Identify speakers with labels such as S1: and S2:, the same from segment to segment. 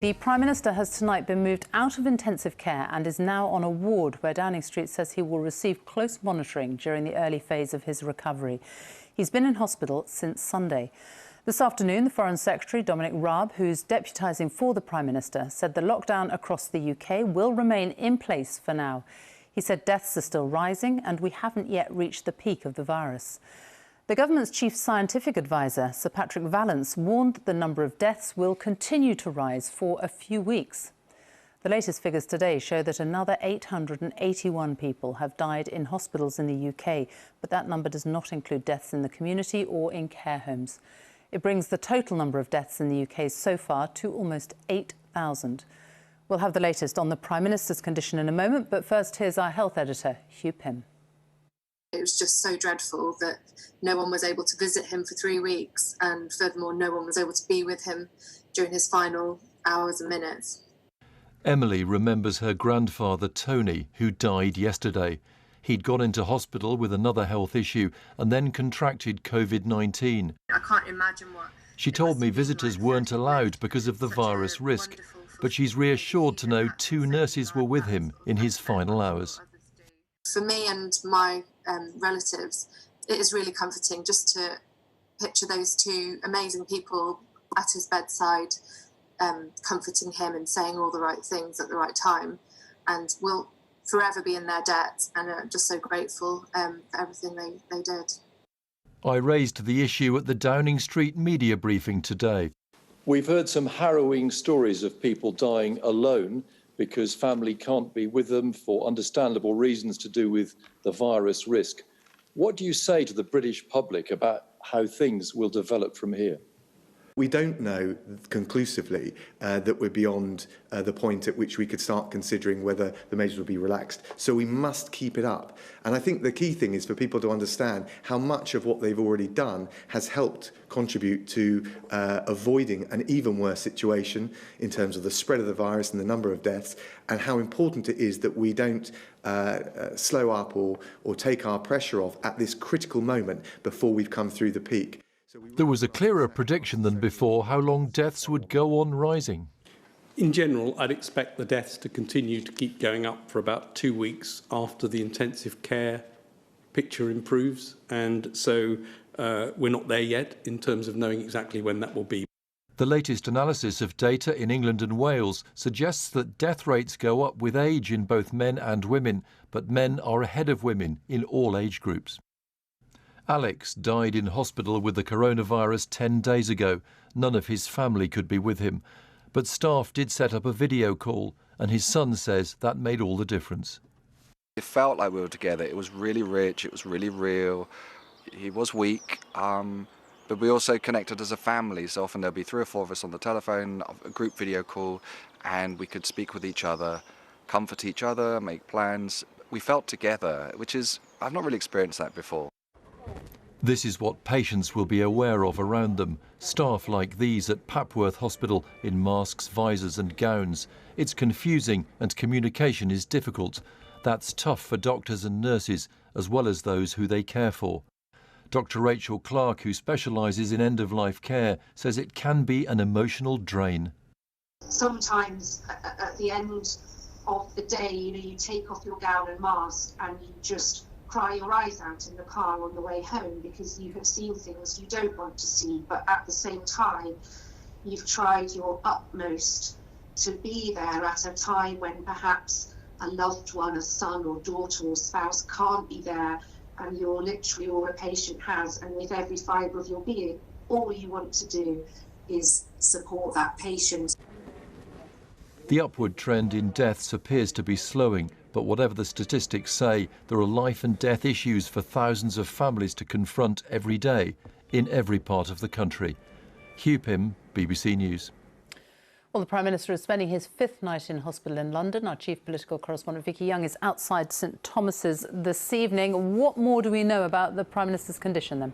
S1: The Prime Minister has tonight been moved out of intensive care and is now on a ward where Downing Street says he will receive close monitoring during the early phase of his recovery. He's been in hospital since Sunday. This afternoon, the Foreign Secretary, Dominic Raab, who's deputising for the Prime Minister, said the lockdown across the UK will remain in place for now. He said deaths are still rising and we haven't yet reached the peak of the virus. The government's chief scientific advisor, Sir Patrick Vallance, warned that the number of deaths will continue to rise for a few weeks. The latest figures today show that another 881 people have died in hospitals in the UK, but that number does not include deaths in the community or in care homes. It brings the total number of deaths in the UK so far to almost 8,000. We'll have the latest on the Prime Minister's condition in a moment, but first here's our health editor, Hugh Pym.
S2: It was just so dreadful that no one was able to visit him for 3 weeks, and furthermore, no one was able to be with him during his final hours and minutes.
S3: Emily remembers her grandfather, Tony, who died yesterday. He'd gone into hospital with another health issue and then contracted COVID-19.
S2: I can't imagine what...
S3: She told me visitors weren't allowed because of the virus risk, but she's reassured to know 2 nurses were with him in his final hours.
S2: For me and my relatives, it is really comforting just to picture those 2 amazing people at his bedside, comforting him and saying all the right things at the right time. And we'll forever be in their debt, and are just so grateful for everything they did.
S3: I raised the issue at the Downing Street media briefing today. We've heard some harrowing stories of people dying alone because family can't be with them for understandable reasons to do with the virus risk. What do you say to the British public about how things will develop from here?
S4: We don't know conclusively that we're beyond the point at which we could start considering whether the measures will be relaxed. So we must keep it up. And I think the key thing is for people to understand how much of what they've already done has helped contribute to avoiding an even worse situation in terms of the spread of the virus and the number of deaths, and how important it is that we don't slow up or take our pressure off at this critical moment before we've come through the peak.
S3: There was a clearer prediction than before how long deaths would go on rising.
S5: In general, I'd expect the deaths to continue to keep going up for about 2 weeks after the intensive care picture improves. And so we're not there yet in terms of knowing exactly when that will be.
S3: The latest analysis of data in England and Wales suggests that death rates go up with age in both men and women, but men are ahead of women in all age groups. Alex died in hospital with the coronavirus 10 days ago. None of his family could be with him. But staff did set up a video call, and his son says that made all the difference.
S6: It felt like we were together. It was really rich. It was really real. He was weak, but we also connected as a family. So often there'll be 3 or 4 of us on the telephone, a group video call, and we could speak with each other, comfort each other, make plans. We felt together, which is, I've not really experienced that before.
S3: This is what patients will be aware of around them. Staff like these at Papworth Hospital in masks, visors and gowns. It's confusing and communication is difficult. That's tough for doctors and nurses, as well as those who they care for. Dr. Rachel Clark, who specialises in end-of-life care, says it can be an emotional drain.
S7: Sometimes at the end of the day, you take off your gown and mask and you just cry your eyes out in the car on the way home because you have seen things you don't want to see, but at the same time you've tried your utmost to be there at a time when perhaps a loved one, a son or daughter or spouse can't be there, and you're literally all a patient has, and with every fibre of your being, all you want to do is support that patient.
S3: The upward trend in deaths appears to be slowing, but whatever the statistics say, there are life and death issues for thousands of families to confront every day in every part of the country. Hugh Pym, BBC News.
S1: Well, the Prime Minister is spending his 5th night in hospital in London. Our chief political correspondent, Vicky Young, is outside St Thomas's this evening. What more do we know about the Prime Minister's condition then?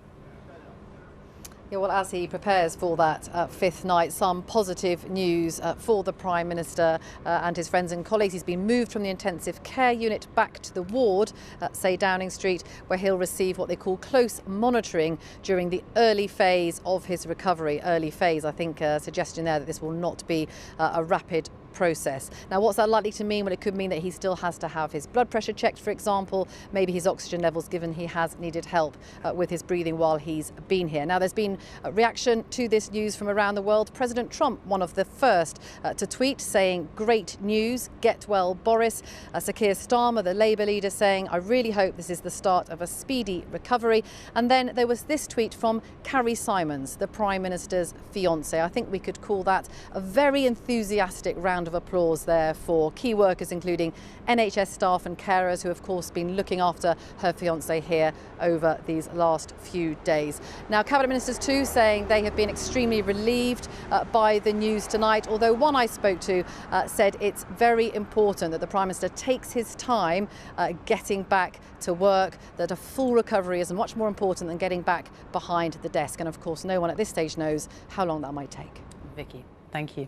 S8: Yeah, well, as he prepares for that fifth night, some positive news for the Prime Minister and his friends and colleagues. He's been moved from the intensive care unit back to the ward at, say, Downing Street, where he'll receive what they call close monitoring during the early phase of his recovery. Early phase, I think, a suggestion there that this will not be a rapid process. Now, what's that likely to mean? Well, it could mean that he still has to have his blood pressure checked, for example, maybe his oxygen levels, given he has needed help with his breathing while he's been here. Now, there's been a reaction to this news from around the world. President Trump, one of the first to tweet, saying, "Great news, get well, Boris." Sir Keir Starmer, the Labour leader, saying, "I really hope this is the start of a speedy recovery." And then there was this tweet from Carrie Simons, the Prime Minister's fiancée. I think we could call that a very enthusiastic round of applause there for key workers, including NHS staff and carers who have, of course, been looking after her fiancé here over these last few days. Now, Cabinet Ministers too saying they have been extremely relieved by the news tonight, although one I spoke to said it's very important that the Prime Minister takes his time getting back to work, that a full recovery is much more important than getting back behind the desk. And of course, no one at this stage knows how long that might take.
S1: Vicky, thank you.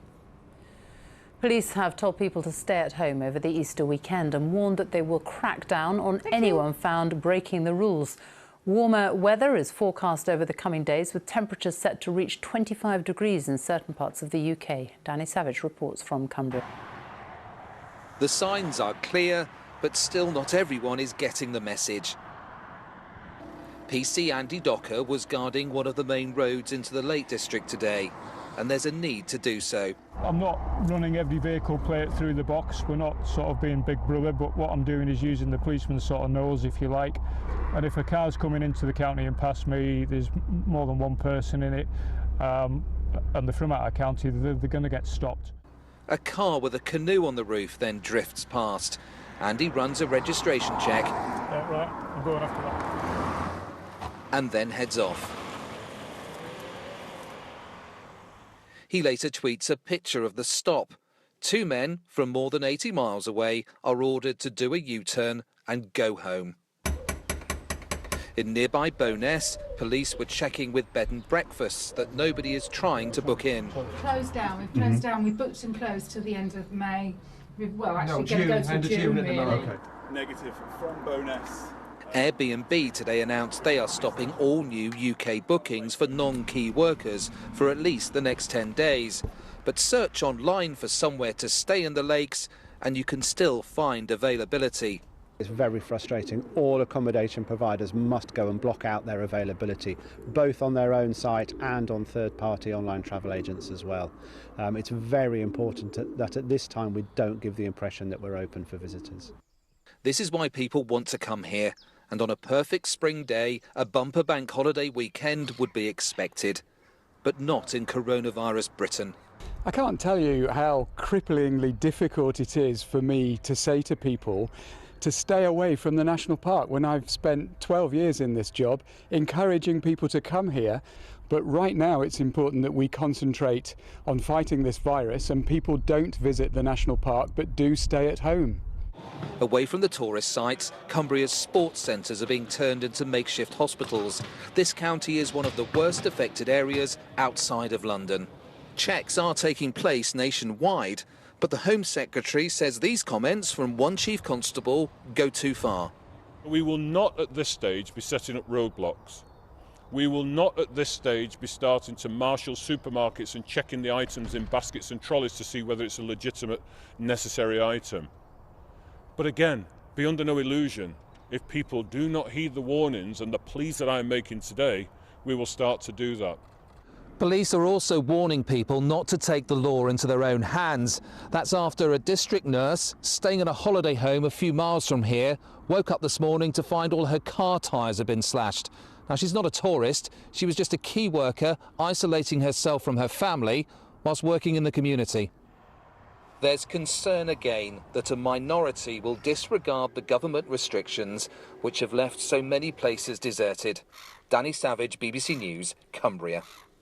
S1: Police have told people to stay at home over the Easter weekend and warned that they will crack down on anyone found breaking the rules. Warmer weather is forecast over the coming days, with temperatures set to reach 25 degrees in certain parts of the UK. Danny Savage reports from Cumbria.
S9: The signs are clear, but still not everyone is getting the message. PC Andy Docker was guarding one of the main roads into the Lake District today, and there's a need to do so.
S10: I'm not running every vehicle plate through the box. We're not sort of being Big Brother, but what I'm doing is using the policeman's sort of nose, if you like. And if a car's coming into the county and past me, there's more than one person in it, and they're from out of county, they're going to get stopped.
S9: A car with a canoe on the roof then drifts past. Andy runs a registration check.
S10: Yeah, right, I'm going after that.
S9: And then heads off. He later tweets a picture of the stop. Two men from more than 80 miles away are ordered to do a U-turn and go home. In nearby Bowness, police were checking with bed and breakfasts that nobody is trying to book in.
S11: Closed down. We've closed down. We've booked and closed till the end of May. Well, actually, going to go to June, really.
S10: Okay.
S12: Negative from Bowness.
S9: Airbnb today announced they are stopping all new UK bookings for non-key workers for at least the next 10 days. But search online for somewhere to stay in the lakes and you can still find availability.
S13: It's very frustrating. All accommodation providers must go and block out their availability, both on their own site and on third-party online travel agents as well. It's very important that at this time we don't give the impression that we're open for visitors.
S9: This is why people want to come here. And on a perfect spring day, a bumper bank holiday weekend would be expected. But not in coronavirus Britain.
S10: I can't tell you how cripplingly difficult it is for me to say to people to stay away from the national park when I've spent 12 years in this job encouraging people to come here. But right now it's important that we concentrate on fighting this virus and people don't visit the national park but do stay at home.
S9: Away from the tourist sites, Cumbria's sports centres are being turned into makeshift hospitals. This county is one of the worst affected areas outside of London. Checks are taking place nationwide, but the Home Secretary says these comments from one Chief Constable go too far.
S12: We will not at this stage be setting up roadblocks. We will not at this stage be starting to marshal supermarkets and checking the items in baskets and trolleys to see whether it's a legitimate, necessary item. But again, be under no illusion, if people do not heed the warnings and the pleas that I'm making today, we will start to do that.
S9: Police are also warning people not to take the law into their own hands. That's after a district nurse staying at a holiday home a few miles from here woke up this morning to find all her car tyres had been slashed. Now, she's not a tourist. She was just a key worker isolating herself from her family whilst working in the community. There's concern again that a minority will disregard the government restrictions which have left so many places deserted. Danny Savage, BBC News, Cumbria.